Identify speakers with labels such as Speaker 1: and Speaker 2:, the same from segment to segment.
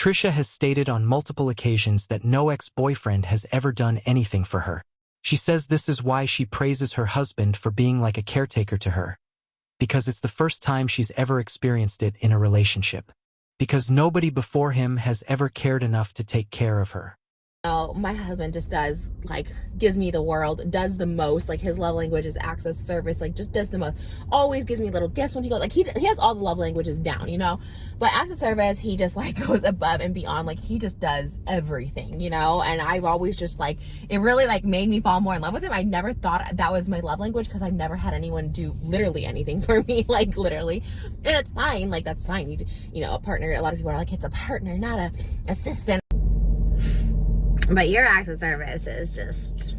Speaker 1: Trisha has stated on multiple occasions that no ex-boyfriend has ever done anything for her. She says this is why she praises her husband for being like a caretaker to her, because it's the first time she's ever experienced it in a relationship, because nobody before him has ever cared enough to take care of her.
Speaker 2: Oh, my husband just does, like, gives me the world, does the most. Like, his love language is acts of service, like, just does the most. Always gives me little gifts when he goes, like, he has all the love languages down, you know? But acts of service, he just, like, goes above and beyond. Like, he just does everything, you know? And I've always just, like, it really, like, made me fall more in love with him. I never thought that was my love language because I've never had anyone do literally anything for me, like, literally. And it's fine. Like, that's fine. You know, a partner, a lot of people are like, it's a partner, not a assistant. But your acts of service is just,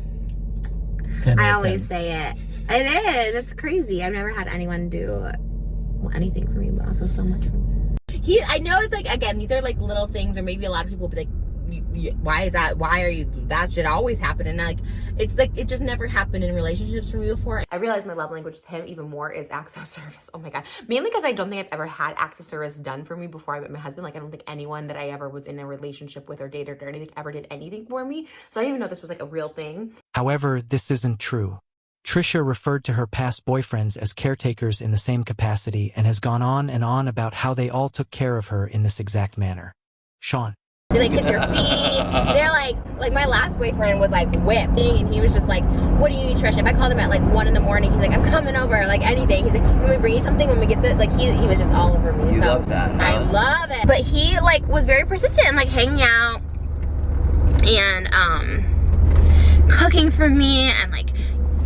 Speaker 2: I always say it. It is. It's crazy. I've never had anyone do anything for me, but also so much for me. I know it's like, again, these are like little things, or maybe a lot of people will be like, why is that? Why are you, that should always happen. And like, it's like, it just never happened in relationships for me before. I realized my love language to him even more is acts of service. Oh my God. Mainly because I don't think I've ever had acts of service done for me before I met my husband. Like, I don't think anyone that I ever was in a relationship with or dated or anything ever did anything for me. So I didn't even know this was like a real thing.
Speaker 1: However, this isn't true. Trisha referred to her past boyfriends as caretakers in the same capacity and has gone on and on about how they all took care of her in this exact manner. Sean.
Speaker 2: They like kiss your feet. They're like my last boyfriend was like whipped, and he was just like, what do you need, Trisha? If I called him at like 1 in the morning, he's like, I'm coming over, like anything. He's like, can we bring you something when we get this? Like he was just all over me.
Speaker 3: You love that, huh?
Speaker 2: I love it. But he like was very persistent and like hanging out and cooking for me and like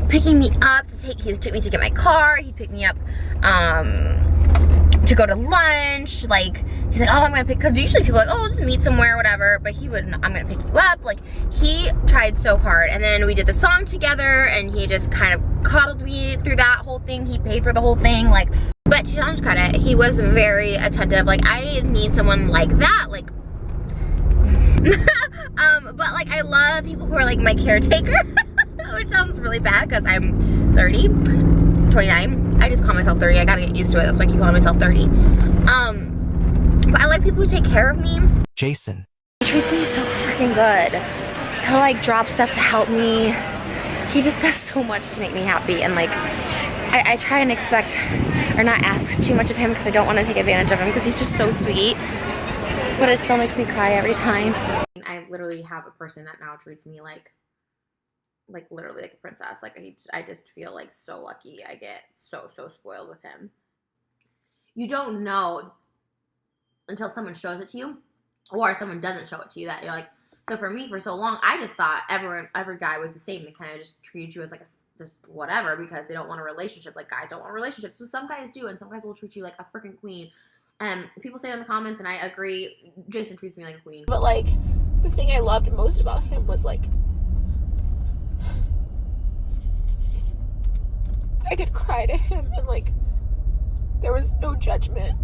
Speaker 2: picking me up he took me to get my car. He picked me up to go to lunch. Like, he's like, oh, I'm gonna pick, because usually people are like, oh, just meet somewhere or whatever, but he would, I'm gonna pick you up. Like, he tried so hard. And then we did the song together, and he just kind of coddled me through that whole thing. He paid for the whole thing, like, but to John's credit, he was very attentive. Like, I need someone like that, like, but like, I love people who are like my caretaker, which sounds really bad because I'm 29. I just call myself 30. I gotta get used to it. That's why I keep calling myself 30. But I like people who take care of me.
Speaker 1: Jason.
Speaker 2: He treats me so freaking good. He'll like drop stuff to help me. He just does so much to make me happy. And like, I try and expect or not ask too much of him because I don't want to take advantage of him because he's just so sweet. But it still makes me cry every time. I literally have a person that now treats me like literally like a princess. Like I just feel like so lucky. I get so spoiled with him. You don't know until someone shows it to you, or someone doesn't show it to you, that you're like, so for me, for so long, I just thought every guy was the same. They kind of just treated you as like just whatever because they don't want a relationship. Like, guys don't want relationships. So some guys do, and some guys will treat you like a freaking queen. And people say it in the comments, and I agree. Jason treats me like a queen. But like, the thing I loved most about him was like, I could cry to him, and like, there was no judgment.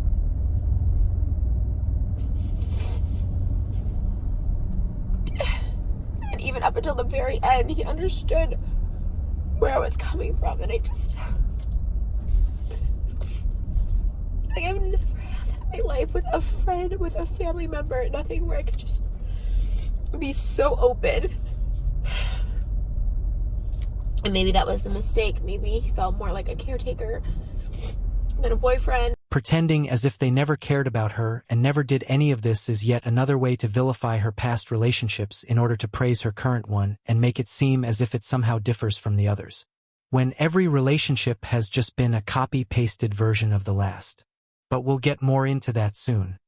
Speaker 2: And even up until the very end, he understood where I was coming from, and I just, like, I've never had that in my life with a friend, with a family member, nothing where I could just be so open. And maybe that was the mistake. Maybe he felt more like a caretaker than a boyfriend.
Speaker 1: Pretending as if they never cared about her and never did any of this is yet another way to vilify her past relationships in order to praise her current one and make it seem as if it somehow differs from the others, when every relationship has just been a copy-pasted version of the last. But we'll get more into that soon.